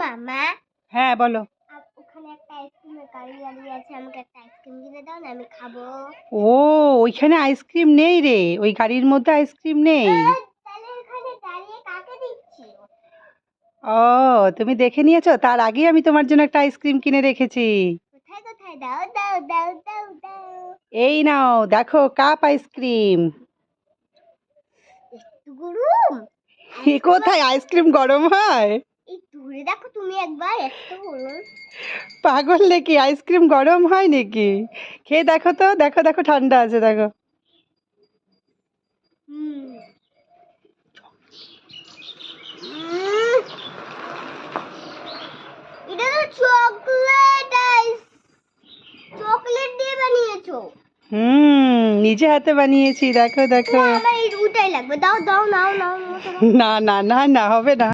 মামা, হ্যাঁ বলো। ওখানে একটা আইসক্রিমের গাড়ি দাঁড়িয়ে আছে, আমাকে একটা আইসক্রিম কিনে দাও না, আমি খাবো। ও, ওইখানে আইসক্রিম নেই রে, ওই গাড়ির মধ্যে আইসক্রিম নেই। তাহলে এখানে দাঁড়িয়ে কাকে দিচ্ছি? ও, তুমি দেখে নিয়েছো? তার আগেই আমি তোমার জন্য একটা আইসক্রিম কিনে রেখেছি। কোথায় কোথায়? দাও দাও দাও দাও দাও। এই নাও, দেখো কাপ আইসক্রিম। একটু গরম। কোথায় আইসক্রিম গরম হয়? এই দূরে দেখো তুমি একবার, এত গরম। পাগল নাকি? আইসক্রিম গরম হয় নাকি? খেয়ে দেখো তো, দেখো দেখো ঠান্ডা আছে, দেখো। হুম। এটা তো চকলেট আইস, চকলেট দিয়ে বানিয়েছো। নিজে হাতে বানিয়েছি, দেখো দেখো। না, আমার এই দুটাই লাগবে। দাও দাও, নাও নাও নাও। না না না না, হবে না।